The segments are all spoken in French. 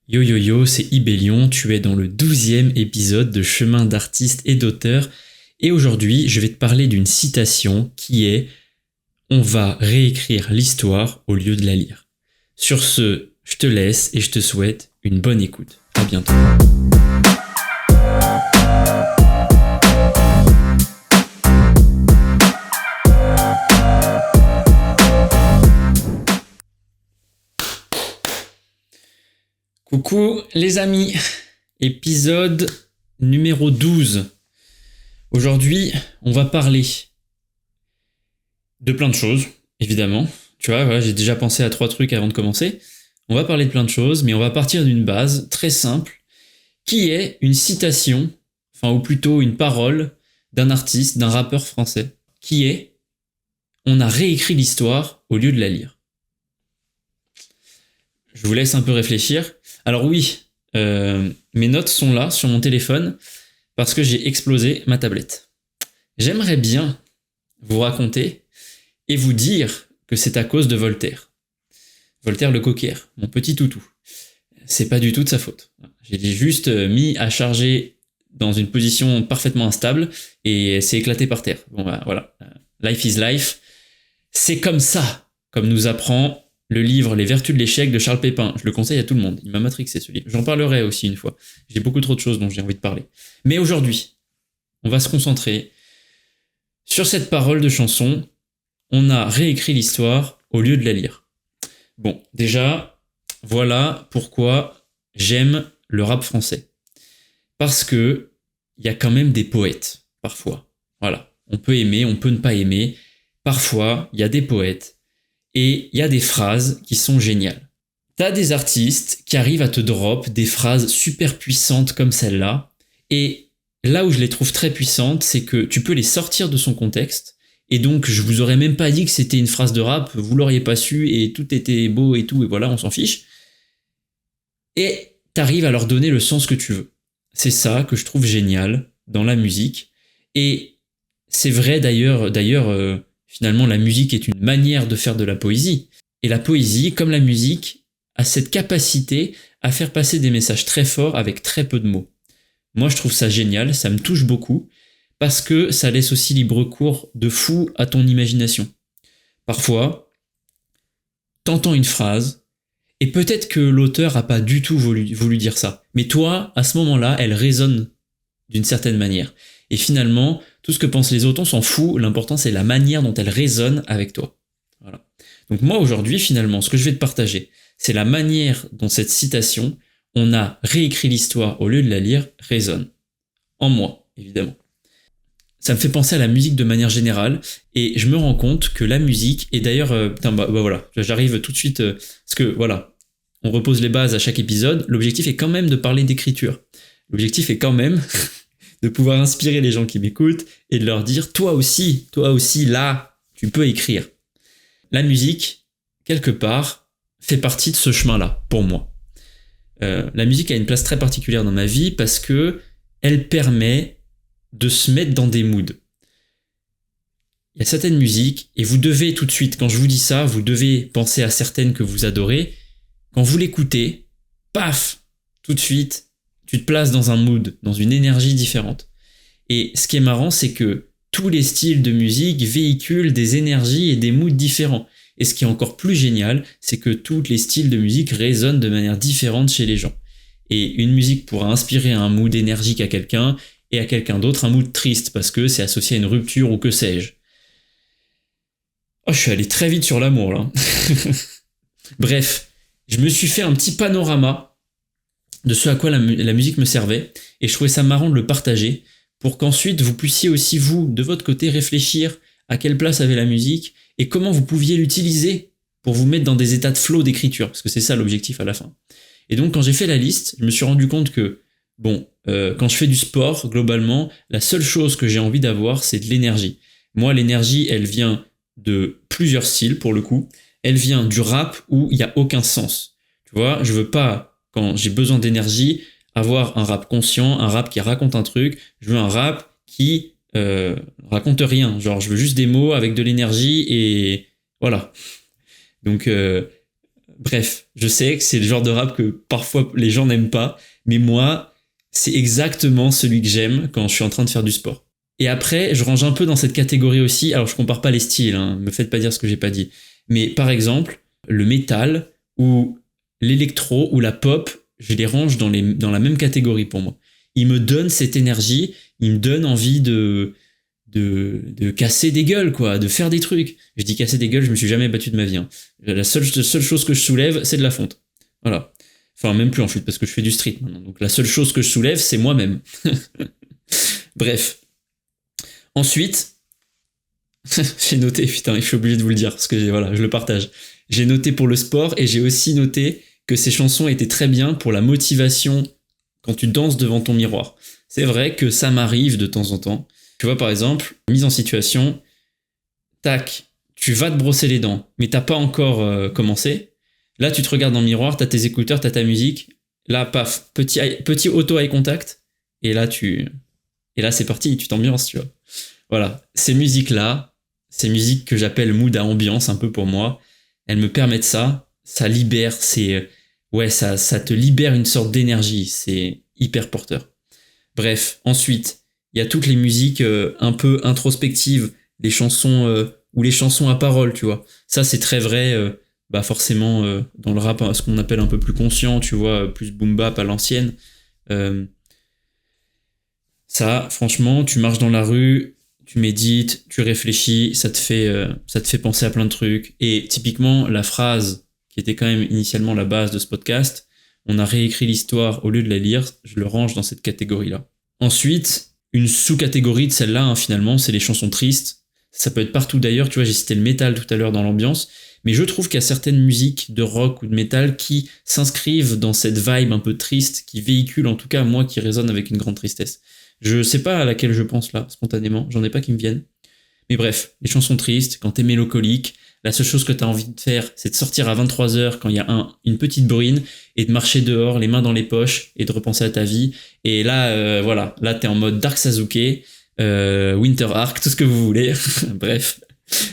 Yo yo yo, c'est Ibellion, tu es dans le 12e épisode de Chemin d'artiste et d'auteur, et aujourd'hui je vais te parler d'une citation qui est « On va réécrire l'histoire au lieu de la lire ». Sur ce, je te laisse et je te souhaite une bonne écoute. À bientôt. Coucou les amis, épisode numéro 12. Aujourd'hui, on va parler de plein de choses, évidemment. Tu vois, voilà, j'ai déjà pensé à 3 trucs avant de commencer. On va parler de plein de choses, mais on va partir d'une base très simple, qui est une citation, ou plutôt une parole d'un artiste, d'un rappeur français, qui est « On a réécrit l'histoire au lieu de la lire ». Je vous laisse un peu réfléchir. Alors oui, mes notes sont là sur mon téléphone parce que j'ai explosé ma tablette. J'aimerais bien vous raconter et vous dire que c'est à cause de Voltaire. Voltaire le cocker, mon petit toutou. C'est pas du tout de sa faute. J'ai juste mis à charger dans une position parfaitement instable et c'est éclaté par terre. Bon bah voilà, life is life. C'est comme ça, comme nous apprend le livre Les Vertus de l'échec de Charles Pépin. Je le conseille à tout le monde, il m'a matrixé ce livre. J'en parlerai aussi une fois. J'ai beaucoup trop de choses dont j'ai envie de parler. Mais aujourd'hui, on va se concentrer sur cette parole de chanson. On a réécrit l'histoire au lieu de la lire. Bon, déjà, voilà pourquoi j'aime le rap français. Parce que il y a quand même des poètes, parfois. Voilà, on peut aimer, on peut ne pas aimer. Parfois, il y a des poètes. Et il y a des phrases qui sont géniales. T'as des artistes qui arrivent à te drop des phrases super puissantes comme celle-là. Et là où je les trouve très puissantes, c'est que tu peux les sortir de son contexte. Et donc, je vous aurais même pas dit que c'était une phrase de rap, vous l'auriez pas su, et tout était beau et tout, et voilà, on s'en fiche. Et t'arrives à leur donner le sens que tu veux. C'est ça que je trouve génial dans la musique. Et c'est vrai d'ailleurs, finalement, la musique est une manière de faire de la poésie. Et la poésie, comme la musique, a cette capacité à faire passer des messages très forts avec très peu de mots. Moi, je trouve ça génial, ça me touche beaucoup, parce que ça laisse aussi libre cours de fou à ton imagination. Parfois, t'entends une phrase, et peut-être que l'auteur a pas du tout voulu dire ça. Mais toi, à ce moment-là, elle résonne d'une certaine manière. Et finalement, tout ce que pensent les autres, on s'en fout, l'important c'est la manière dont elle résonne avec toi. Voilà. Donc moi aujourd'hui, finalement, ce que je vais te partager, c'est la manière dont cette citation, on a réécrit l'histoire au lieu de la lire, résonne. En moi, évidemment. Ça me fait penser à la musique de manière générale, et je me rends compte que la musique, et d'ailleurs, voilà, j'arrive tout de suite, parce que voilà, on repose les bases à chaque épisode, l'objectif est quand même de parler d'écriture. L'objectif est quand même de pouvoir inspirer les gens qui m'écoutent et de leur dire toi aussi, là, tu peux écrire. La musique, quelque part, fait partie de ce chemin-là, pour moi. La musique a une place très particulière dans ma vie parce que elle permet de se mettre dans des moods. Il y a certaines musiques, et vous devez tout de suite, quand je vous dis ça, vous devez penser à certaines que vous adorez. Quand vous l'écoutez, paf, tout de suite, tu te places dans un mood, dans une énergie différente. Et ce qui est marrant, c'est que tous les styles de musique véhiculent des énergies et des moods différents. Et ce qui est encore plus génial, c'est que tous les styles de musique résonnent de manière différente chez les gens. Et une musique pourra inspirer un mood énergique à quelqu'un, et à quelqu'un d'autre un mood triste, parce que c'est associé à une rupture ou que sais-je. Oh, je suis allé très vite sur l'amour, là. Bref, je me suis fait un petit panorama de ce à quoi la musique me servait, et je trouvais ça marrant de le partager, pour qu'ensuite vous puissiez aussi, vous, de votre côté, réfléchir à quelle place avait la musique, et comment vous pouviez l'utiliser pour vous mettre dans des états de flow d'écriture, parce que c'est ça l'objectif à la fin. Et donc quand j'ai fait la liste, je me suis rendu compte que, quand je fais du sport, globalement, la seule chose que j'ai envie d'avoir, c'est de l'énergie. Moi, l'énergie, elle vient de plusieurs styles, pour le coup. Elle vient du rap où il n'y a aucun sens. Tu vois, je veux pas, quand j'ai besoin d'énergie, avoir un rap conscient, un rap qui raconte un truc. Je veux un rap qui raconte rien. Genre, je veux juste des mots avec de l'énergie et voilà. Donc, Bref, je sais que c'est le genre de rap que parfois les gens n'aiment pas, mais moi, c'est exactement celui que j'aime quand je suis en train de faire du sport. Et après, je range un peu dans cette catégorie aussi, alors je compare pas les styles, hein, me faites pas dire ce que j'ai pas dit. Mais par exemple, le métal ou l'électro ou la pop, je les range dans la même catégorie pour moi. Ils me donnent cette énergie, ils me donnent envie de casser des gueules, quoi, de faire des trucs. Je dis casser des gueules, je me suis jamais battu de ma vie. Hein. La seule chose que je soulève, c'est de la fonte. Voilà. Enfin, même plus en fait, parce que je fais du street maintenant. Donc la seule chose que je soulève, c'est moi-même. Bref. Ensuite, j'ai noté, putain, je suis obligé de vous le dire, parce que voilà, je le partage. J'ai noté pour le sport et j'ai aussi noté que ces chansons étaient très bien pour la motivation quand tu danses devant ton miroir. C'est vrai que ça m'arrive de temps en temps. Tu vois, par exemple, mise en situation, tac, tu vas te brosser les dents, mais t'as pas encore commencé. Là, tu te regardes dans le miroir, t'as tes écouteurs, t'as ta musique. Là, paf, petit auto-eye contact. Et là, c'est parti, tu t'ambiances, tu vois. Voilà, ces musiques-là, ces musiques que j'appelle mood à ambiance un peu pour moi, elles me permettent ça libère, ça te libère une sorte d'énergie, c'est hyper porteur. Bref, ensuite, il y a toutes les musiques un peu introspectives, les chansons ou les chansons à paroles, tu vois. Ça, c'est très vrai, forcément, dans le rap, ce qu'on appelle un peu plus conscient, tu vois, plus boom bap à l'ancienne. Ça, franchement, tu marches dans la rue, tu médites, tu réfléchis, ça te fait penser à plein de trucs. Et typiquement, la phrase qui était quand même initialement la base de ce podcast, on a réécrit l'histoire au lieu de la lire, je le range dans cette catégorie-là. Ensuite, une sous-catégorie de celle-là, hein, finalement, c'est les chansons tristes. Ça peut être partout d'ailleurs, tu vois, j'ai cité le métal tout à l'heure dans l'ambiance, mais je trouve qu'il y a certaines musiques de rock ou de métal qui s'inscrivent dans cette vibe un peu triste, qui véhicule en tout cas, moi, qui résonne avec une grande tristesse. Je sais pas à laquelle je pense là, spontanément, j'en ai pas qui me viennent. Mais bref, les chansons tristes, quand t'es mélancolique, la seule chose que t'as envie de faire, c'est de sortir à 23h quand il y a une petite bruine et de marcher dehors, les mains dans les poches et de repenser à ta vie. Et là, voilà, là t'es en mode Dark Sasuke, Winter Arc, tout ce que vous voulez. Bref,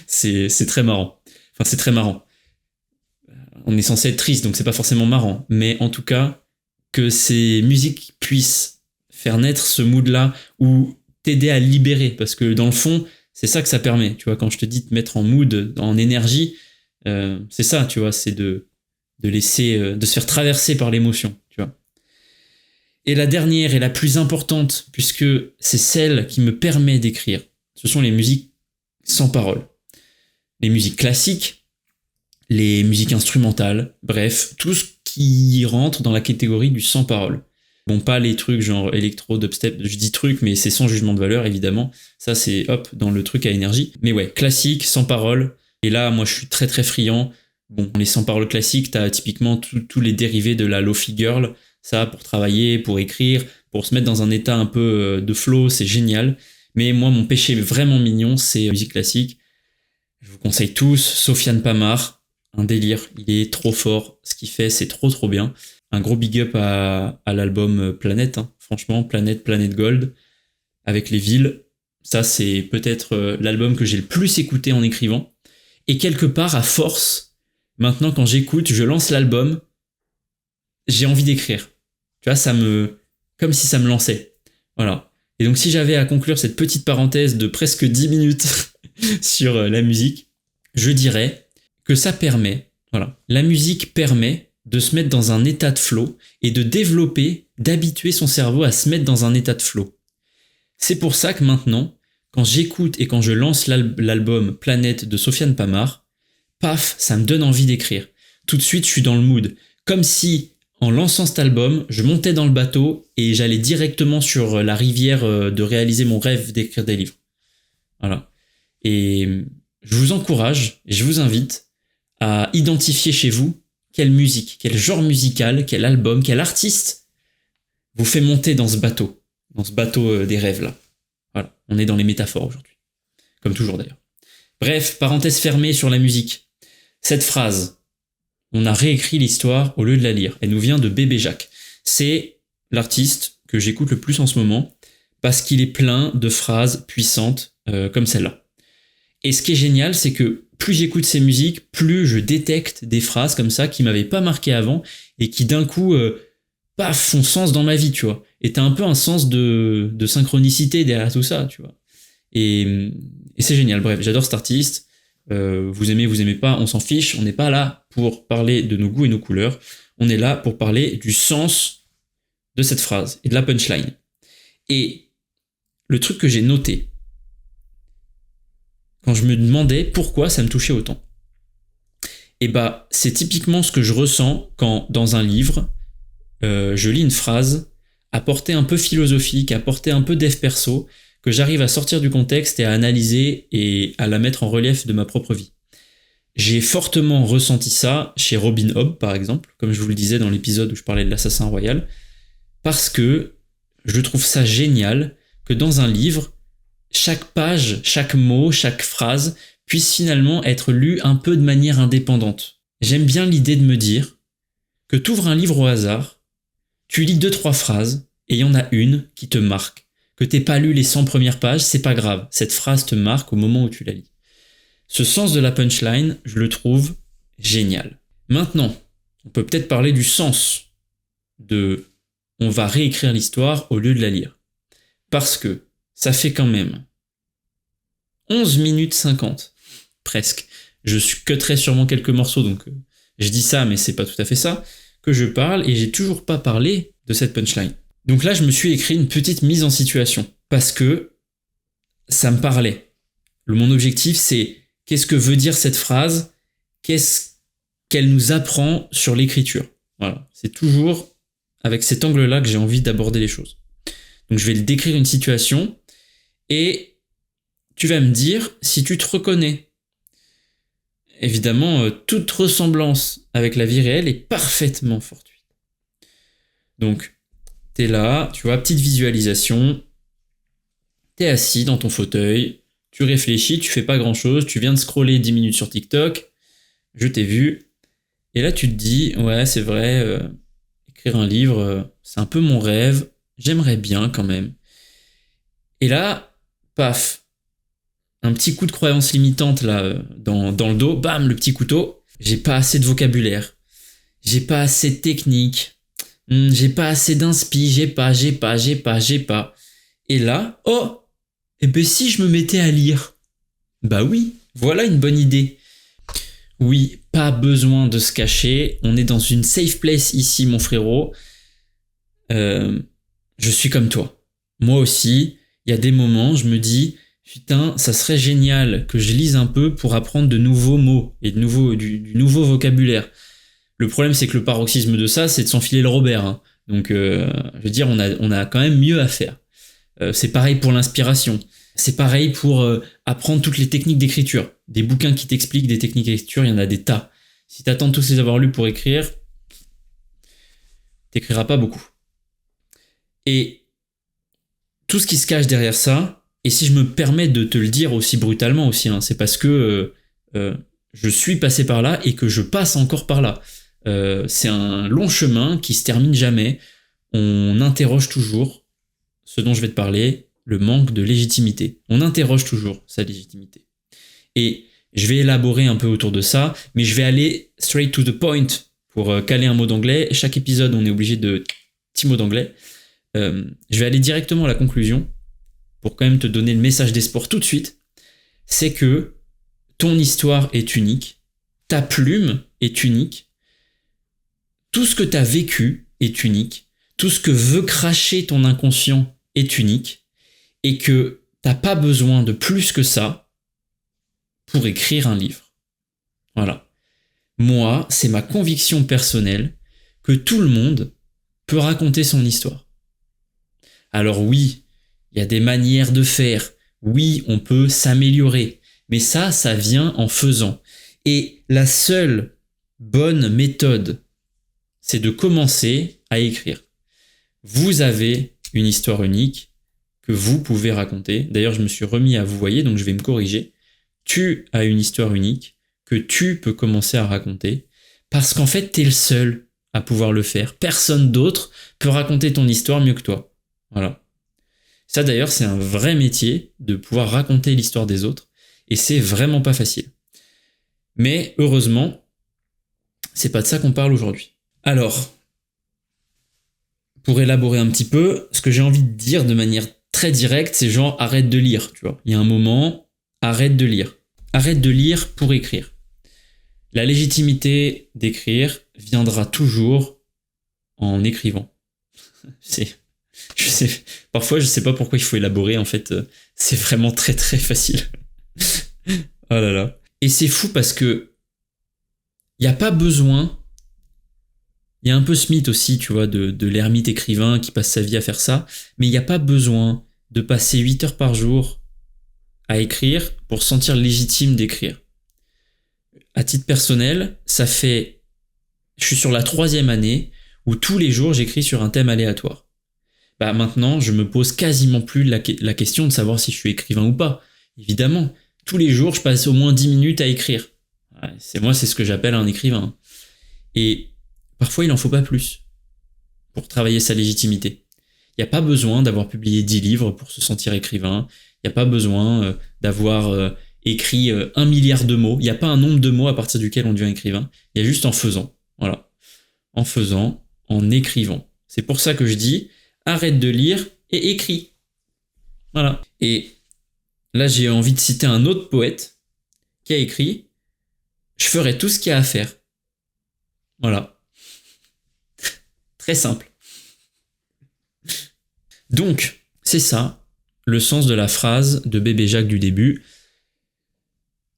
c'est très marrant. Enfin, c'est très marrant. On est censé être triste, donc c'est pas forcément marrant. Mais en tout cas, que ces musiques puissent faire naître ce mood-là ou t'aider à libérer, parce que dans le fond, c'est ça que ça permet. Tu vois, quand je te dis de te mettre en mood, en énergie, c'est ça, tu vois, c'est de laisser, de se faire traverser par l'émotion, tu vois. Et la dernière et la plus importante, puisque c'est celle qui me permet d'écrire, ce sont les musiques sans parole. Les musiques classiques, les musiques instrumentales, bref, tout ce qui rentre dans la catégorie du sans parole. Bon, pas les trucs genre électro, dubstep, je dis trucs, mais c'est sans jugement de valeur, évidemment. Ça, c'est hop, dans le truc à énergie. Mais ouais, classique, sans parole. Et là, moi, je suis très très friand. Bon, les sans parole classiques, t'as typiquement tous les dérivés de la Lo-Fi Girl. Ça, pour travailler, pour écrire, pour se mettre dans un état un peu de flow, c'est génial. Mais moi, mon péché vraiment mignon, c'est musique classique. Je vous conseille tous, Sofiane Pamart, un délire. Il est trop fort. Ce qu'il fait, c'est trop trop bien. Un gros big up à l'album Planète, hein. Franchement, Planète Gold, avec les villes. Ça, c'est peut-être l'album que j'ai le plus écouté en écrivant. Et quelque part, à force, maintenant, quand j'écoute, je lance l'album, j'ai envie d'écrire. Tu vois, comme si ça me lançait. Voilà. Et donc, si j'avais à conclure cette petite parenthèse de presque 10 minutes sur la musique, je dirais que ça permet, voilà, la musique permet de se mettre dans un état de flow et de développer, d'habituer son cerveau à se mettre dans un état de flow. C'est pour ça que maintenant, quand j'écoute et quand je lance l'album Planète de Sofiane Pamart, paf, ça me donne envie d'écrire. Tout de suite, je suis dans le mood. Comme si, en lançant cet album, je montais dans le bateau et j'allais directement sur la rivière de réaliser mon rêve d'écrire des livres. Voilà. Et je vous encourage et je vous invite à identifier chez vous quelle musique, quel genre musical, quel album, quel artiste vous fait monter dans ce bateau des rêves là. Voilà, on est dans les métaphores aujourd'hui, comme toujours d'ailleurs. Bref, parenthèse fermée sur la musique. Cette phrase, on a réécrit l'histoire au lieu de la lire. Elle nous vient de Bébé Jacques. C'est l'artiste que j'écoute le plus en ce moment parce qu'il est plein de phrases puissantes comme celle-là. Et ce qui est génial, c'est que plus j'écoute ces musiques, plus je détecte des phrases comme ça qui m'avaient pas marqué avant et qui d'un coup, paf, font sens dans ma vie, tu vois. Et t'as un peu un sens de synchronicité derrière tout ça, tu vois. Et c'est génial. Bref, j'adore cet artiste. Vous aimez pas, on s'en fiche. On n'est pas là pour parler de nos goûts et nos couleurs. On est là pour parler du sens de cette phrase et de la punchline. Et le truc que j'ai noté, quand je me demandais pourquoi ça me touchait autant, et bah, c'est typiquement ce que je ressens quand, dans un livre, je lis une phrase à portée un peu philosophique, à portée un peu dev perso, que j'arrive à sortir du contexte et à analyser et à la mettre en relief de ma propre vie. J'ai fortement ressenti ça chez Robin Hobb, par exemple, comme je vous le disais dans l'épisode où je parlais de l'assassin royal, parce que je trouve ça génial que dans un livre, chaque page, chaque mot, chaque phrase puisse finalement être lu un peu de manière indépendante. J'aime bien l'idée de me dire que tu ouvres un livre au hasard, tu lis 2-3 phrases, et il y en a une qui te marque. Que t'aies pas lu les 100 premières pages, c'est pas grave. Cette phrase te marque au moment où tu la lis. Ce sens de la punchline, je le trouve génial. Maintenant, on peut peut-être parler du sens de « on va réécrire l'histoire au lieu de la lire ». Parce que ça fait quand même 11 minutes 50, presque. Je cutterai sûrement quelques morceaux, donc je dis ça, mais c'est pas tout à fait ça, que je parle, et j'ai toujours pas parlé de cette punchline. Donc là, je me suis écrit une petite mise en situation, parce que ça me parlait. Mon objectif, c'est qu'est-ce que veut dire cette phrase, qu'est-ce qu'elle nous apprend sur l'écriture. Voilà, c'est toujours avec cet angle-là que j'ai envie d'aborder les choses. Donc je vais décrire une situation, et tu vas me dire si tu te reconnais. Évidemment, toute ressemblance avec la vie réelle est parfaitement fortuite. Donc, t'es là, tu vois, petite visualisation, t'es assis dans ton fauteuil, tu réfléchis, tu fais pas grand chose, tu viens de scroller 10 minutes sur TikTok, je t'ai vu, et là tu te dis, ouais c'est vrai, écrire un livre, c'est un peu mon rêve, j'aimerais bien quand même. Et là, paf, un petit coup de croyance limitante là, dans le dos, bam, le petit couteau, j'ai pas assez de vocabulaire, j'ai pas assez de technique, j'ai pas assez d'inspi, j'ai pas. Et là, oh, et ben si je me mettais à lire. Bah oui, voilà une bonne idée. Oui, pas besoin de se cacher, on est dans une safe place ici, mon frérot. Je suis comme toi. Moi aussi, il y a des moments, je me dis, putain, ça serait génial que je lise un peu pour apprendre de nouveaux mots et du nouveau vocabulaire. Le problème, c'est que le paroxysme de ça, c'est de s'enfiler le Robert. Hein. Donc, je veux dire, on a quand même mieux à faire. C'est pareil pour l'inspiration. C'est pareil pour apprendre toutes les techniques d'écriture. Des bouquins qui t'expliquent des techniques d'écriture, il y en a des tas. Si t'attends de tous les avoir lus pour écrire, t'écriras pas beaucoup. Et tout ce qui se cache derrière ça, et si je me permets de te le dire aussi brutalement aussi, hein, c'est parce que je suis passé par là et que je passe encore par là. C'est un long chemin qui se termine jamais. On interroge toujours ce dont je vais te parler, le manque de légitimité. On interroge toujours sa légitimité. Et je vais élaborer un peu autour de ça, mais je vais aller straight to the point pour caler un mot d'anglais. Chaque épisode, on est obligé de petits mots d'anglais. Je vais aller directement à la conclusion pour quand même te donner le message d'espoir tout de suite. C'est que ton histoire est unique, ta plume est unique, tout ce que tu as vécu est unique, tout ce que veut cracher ton inconscient est unique, et que t'as pas besoin de plus que ça pour écrire un livre. Voilà. Moi, c'est ma conviction personnelle que tout le monde peut raconter son histoire. Alors oui, il y a des manières de faire, oui, on peut s'améliorer, mais ça vient en faisant. Et la seule bonne méthode, c'est de commencer à écrire. Vous avez une histoire unique que vous pouvez raconter. D'ailleurs, je me suis remis à vous voyez, donc je vais me corriger. Tu as une histoire unique que tu peux commencer à raconter parce qu'en fait, t'es le seul à pouvoir le faire. Personne d'autre peut raconter ton histoire mieux que toi. Voilà. Ça, d'ailleurs, c'est un vrai métier de pouvoir raconter l'histoire des autres. Et c'est vraiment pas facile. Mais heureusement, c'est pas de ça qu'on parle aujourd'hui. Alors, pour élaborer un petit peu, ce que j'ai envie de dire de manière très directe, c'est genre arrête de lire, tu vois. Il y a un moment, arrête de lire. Arrête de lire pour écrire. La légitimité d'écrire viendra toujours en écrivant. Parfois, je sais pas pourquoi il faut élaborer, en fait, c'est vraiment très très facile. Oh là là. Et c'est fou parce que il n'y a pas besoin. Il y a un peu ce mythe aussi, tu vois, de l'ermite écrivain qui passe sa vie à faire ça, mais il n'y a pas besoin de passer 8 heures par jour à écrire pour se sentir légitime d'écrire. À titre personnel, je suis sur la 3e année où tous les jours j'écris sur un thème aléatoire. Bah maintenant, je me pose quasiment plus la question de savoir si je suis écrivain ou pas. Évidemment, tous les jours, je passe au moins 10 minutes à écrire. C'est ce que j'appelle un écrivain. Et parfois, il n'en faut pas plus pour travailler sa légitimité. Il n'y a pas besoin d'avoir publié 10 livres pour se sentir écrivain. Il n'y a pas besoin d'avoir écrit 1 milliard de mots. Il n'y a pas un nombre de mots à partir duquel on devient écrivain. Il y a juste en faisant. Voilà. En faisant, en écrivant. C'est pour ça que je dis, arrête de lire et écris. Voilà. Et là, j'ai envie de citer un autre poète qui a écrit « Je ferai tout ce qu'il y a à faire ». Voilà. Très simple. Donc, c'est ça, le sens de la phrase de Bébé Jacques du début.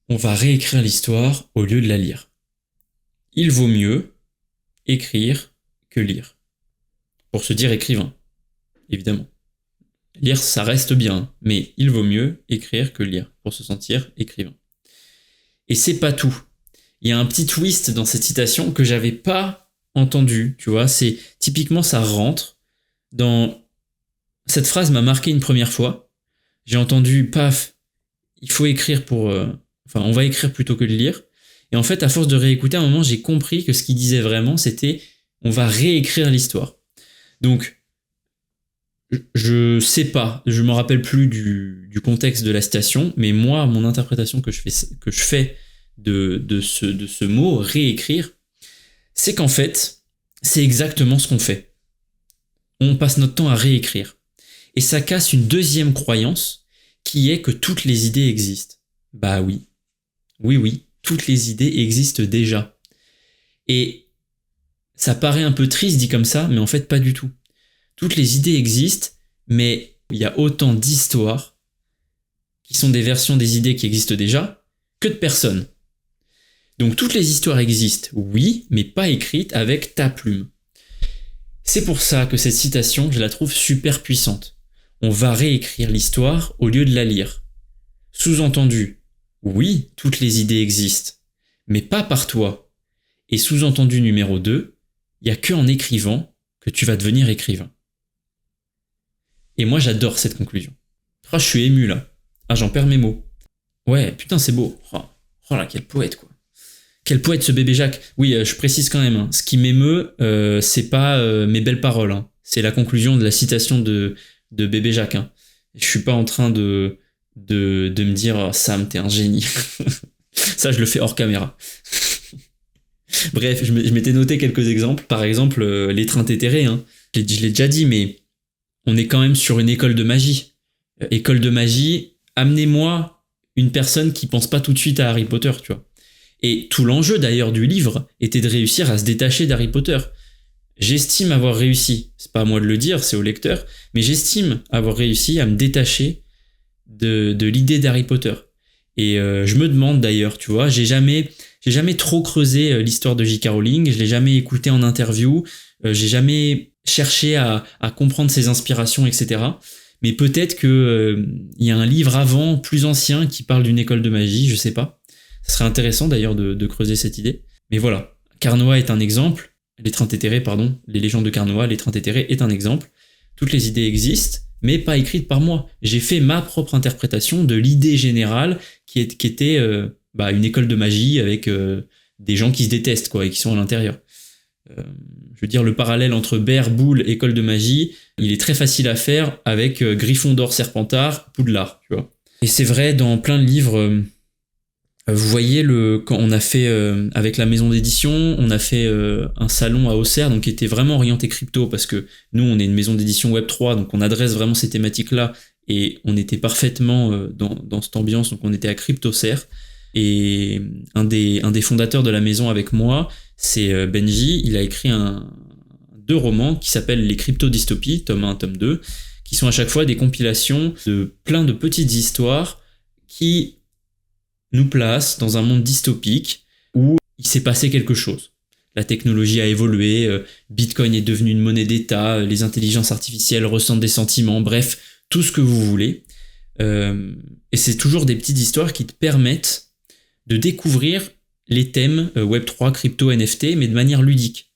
On va réécrire l'histoire au lieu de la lire. Il vaut mieux écrire que lire. Pour se dire écrivain, évidemment. Lire, ça reste bien, mais il vaut mieux écrire que lire pour se sentir écrivain. Et c'est pas tout. Il y a un petit twist dans cette citation que j'avais pas entendu, tu vois. C'est typiquement, ça rentre dans... Cette phrase m'a marqué une première fois. J'ai entendu, paf, il faut écrire pour... on va écrire plutôt que de lire. Et en fait, à force de réécouter, à un moment, j'ai compris que ce qu'il disait vraiment, c'était on va réécrire l'histoire. Donc, je sais pas, je me rappelle plus du contexte de la citation, mais moi, mon interprétation que je fais de ce mot, réécrire, c'est qu'en fait, c'est exactement ce qu'on fait. On passe notre temps à réécrire. Et ça casse une deuxième croyance, qui est que toutes les idées existent. Bah oui. Oui, toutes les idées existent déjà. Et ça paraît un peu triste dit comme ça, mais en fait pas du tout. Toutes les idées existent, mais il y a autant d'histoires qui sont des versions des idées qui existent déjà que de personnes. Donc toutes les histoires existent, oui, mais pas écrites avec ta plume. C'est pour ça que cette citation, je la trouve super puissante. On va réécrire l'histoire au lieu de la lire. Sous-entendu, oui, toutes les idées existent, mais pas par toi. Et sous-entendu numéro 2, il n'y a qu'en écrivant que tu vas devenir écrivain. Et moi, j'adore cette conclusion. Je suis ému là. J'en perds mes mots. Ouais, putain, c'est beau. Oh là, quel poète, quoi. Quel poète, ce Bébé Jacques. Oui, je précise quand même, hein, ce qui m'émeut, c'est pas mes belles paroles. Hein. C'est la conclusion de la citation de Bébé Jacques. Hein. Je suis pas en train de me dire oh, Sam, t'es un génie. Ça, je le fais hors caméra. Bref, je m'étais noté quelques exemples. Par exemple, l'étreinte éthérée. Hein. Je l'ai déjà dit, mais on est quand même sur une école de magie. École de magie, amenez-moi une personne qui pense pas tout de suite à Harry Potter, tu vois. Et tout l'enjeu d'ailleurs du livre était de réussir à se détacher d'Harry Potter. J'estime avoir réussi, c'est pas à moi de le dire, c'est au lecteur, mais j'estime avoir réussi à me détacher de l'idée d'Harry Potter. Et je me demande d'ailleurs, tu vois, j'ai jamais trop creusé l'histoire de J.K. Rowling, je l'ai jamais écouté en interview, j'ai jamais cherché à comprendre ses inspirations, etc. Mais peut-être que y a un livre avant, plus ancien, qui parle d'une école de magie, je sais pas. Ce serait intéressant d'ailleurs de creuser cette idée. Mais voilà, Carnoa est un exemple, l'étreinte éthérée, pardon, les légendes de Carnoa, l'étreinte éthérée est un exemple. Toutes les idées existent, mais pas écrites par moi. J'ai fait ma propre interprétation de l'idée générale qui était une école de magie avec des gens qui se détestent quoi, et qui sont à l'intérieur. Je veux dire, le parallèle entre Bear, Boule, école de magie, il est très facile à faire avec Gryffondor, Serpentard, Poudlard, tu vois. Et c'est vrai dans plein de livres Vous voyez, quand on a fait, avec la maison d'édition, on a fait un salon à Auxerre, donc qui était vraiment orienté crypto, parce que nous, on est une maison d'édition Web3, donc on adresse vraiment ces thématiques-là, et on était parfaitement dans cette ambiance, donc on était à CryptoCerf, et un des fondateurs de la maison avec moi, c'est Benji. Il a écrit 2 romans qui s'appellent Les Crypto-dystopies, tome 1, tome 2, qui sont à chaque fois des compilations de plein de petites histoires qui nous placent dans un monde dystopique où il s'est passé quelque chose. La technologie a évolué, Bitcoin est devenu une monnaie d'État, les intelligences artificielles ressentent des sentiments, bref, tout ce que vous voulez. Et c'est toujours des petites histoires qui te permettent de découvrir les thèmes Web3, crypto, NFT, mais de manière ludique.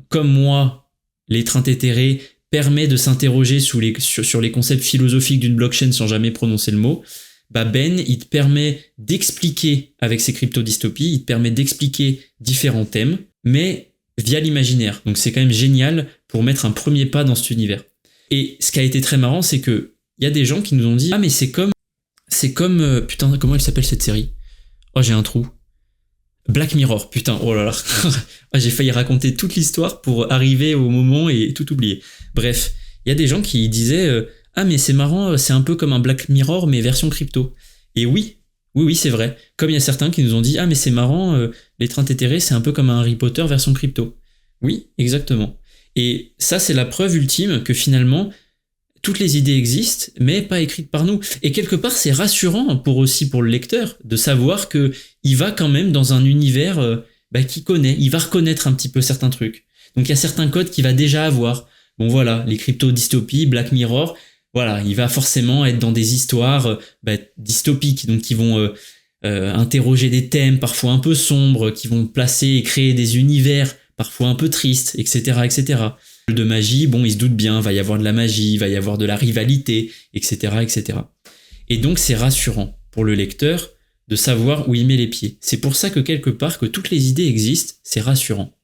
Comme moi, l'étreinte éthérée permet de s'interroger sur les concepts philosophiques d'une blockchain sans jamais prononcer le mot, Ben, il te permet d'expliquer, avec ses crypto-dystopies, il te permet d'expliquer différents thèmes, mais via l'imaginaire. Donc c'est quand même génial pour mettre un premier pas dans cet univers. Et ce qui a été très marrant, c'est que il y a des gens qui nous ont dit « Ah mais c'est comme putain, comment elle s'appelle cette série ? Oh, j'ai un trou. Black Mirror, putain, oh là là. J'ai failli raconter toute l'histoire pour arriver au moment et tout oublier. Bref, il y a des gens qui disaient ah mais c'est marrant, c'est un peu comme un Black Mirror mais version crypto. Et oui, c'est vrai. Comme il y a certains qui nous ont dit ah mais c'est marrant, l'étreinte éthérée c'est un peu comme un Harry Potter version crypto. Oui, exactement. Et ça c'est la preuve ultime que finalement toutes les idées existent, mais pas écrites par nous. Et quelque part, c'est rassurant pour le lecteur de savoir que il va quand même dans un univers qu'il connaît. Il va reconnaître un petit peu certains trucs. Donc il y a certains codes qu'il va déjà avoir. Bon voilà, les crypto-dystopies, Black Mirror, voilà, il va forcément être dans des histoires dystopiques, donc qui vont interroger des thèmes parfois un peu sombres, qui vont placer et créer des univers parfois un peu tristes, etc., etc. De magie, bon, il se doute bien, va y avoir de la magie, va y avoir de la rivalité, etc., etc. Et donc, c'est rassurant pour le lecteur de savoir où il met les pieds. C'est pour ça que quelque part, que toutes les idées existent, c'est rassurant.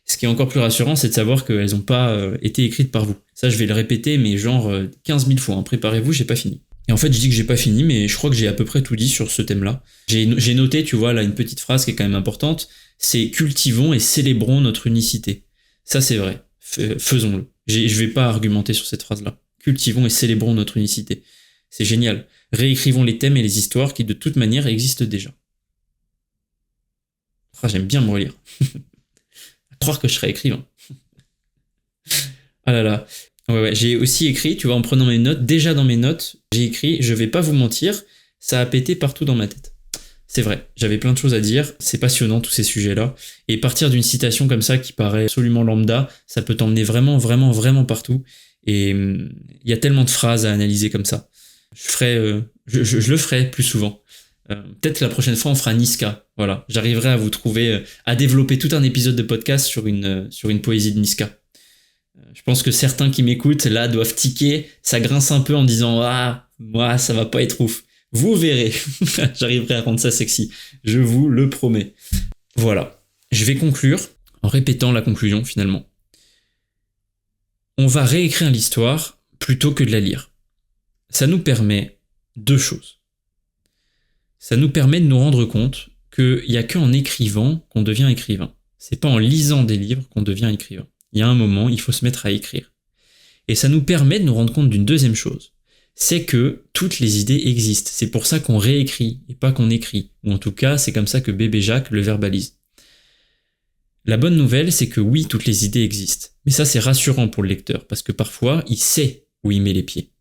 Ce qui est encore plus rassurant, c'est de savoir qu'elles n'ont pas été écrites par vous. Ça, je vais le répéter, mais genre 15 000 fois. Hein. Préparez-vous, j'ai pas fini. Et en fait, je dis que j'ai pas fini, mais je crois que j'ai à peu près tout dit sur ce thème-là. J'ai noté, tu vois, là, une petite phrase qui est quand même importante, c'est « cultivons et célébrons notre unicité ». Ça, c'est vrai. Faisons-le. Je vais pas argumenter sur cette phrase-là. Cultivons et célébrons notre unicité. C'est génial. Réécrivons les thèmes et les histoires qui, de toute manière, existent déjà. Ah, j'aime bien me relire. Croire que je serais écrivain. Ah là là. Ouais, j'ai aussi écrit, tu vois, en prenant mes notes, déjà dans mes notes, j'ai écrit, je vais pas vous mentir, ça a pété partout dans ma tête. C'est vrai, j'avais plein de choses à dire, c'est passionnant tous ces sujets-là, et partir d'une citation comme ça qui paraît absolument lambda, ça peut t'emmener vraiment, vraiment, vraiment partout, et il y a tellement de phrases à analyser comme ça. Je le ferai plus souvent. Peut-être la prochaine fois on fera Niska, voilà, j'arriverai à vous trouver, à développer tout un épisode de podcast sur une poésie de Niska. Je pense que certains qui m'écoutent là doivent tiquer, ça grince un peu en disant ah, moi ça va pas être ouf. Vous verrez, j'arriverai à rendre ça sexy, je vous le promets. Voilà, je vais conclure en répétant la conclusion finalement. On va réécrire l'histoire plutôt que de la lire. Ça nous permet 2 choses. Ça nous permet de nous rendre compte qu'il n'y a qu'en écrivant qu'on devient écrivain. C'est pas en lisant des livres qu'on devient écrivain. Il y a un moment, il faut se mettre à écrire. Et ça nous permet de nous rendre compte d'une deuxième chose. C'est que toutes les idées existent. C'est pour ça qu'on réécrit et pas qu'on écrit. Ou en tout cas, c'est comme ça que Bébé Jacques le verbalise. La bonne nouvelle, c'est que oui, toutes les idées existent. Mais ça, c'est rassurant pour le lecteur, parce que parfois, il sait où il met les pieds.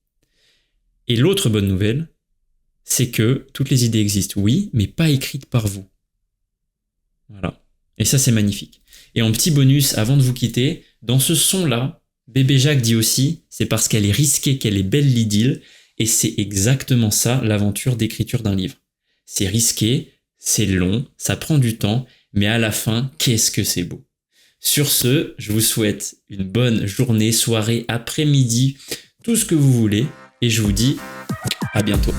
Et l'autre bonne nouvelle, c'est que toutes les idées existent, oui, mais pas écrites par vous. Voilà. Et ça, c'est magnifique. Et en petit bonus, avant de vous quitter, dans ce son-là, Bébé Jacques dit aussi, c'est parce qu'elle est risquée qu'elle est belle l'idylle, et c'est exactement ça l'aventure d'écriture d'un livre. C'est risqué, c'est long, ça prend du temps, mais à la fin, qu'est-ce que c'est beau. Sur ce, je vous souhaite une bonne journée, soirée, après-midi, tout ce que vous voulez, et je vous dis à bientôt.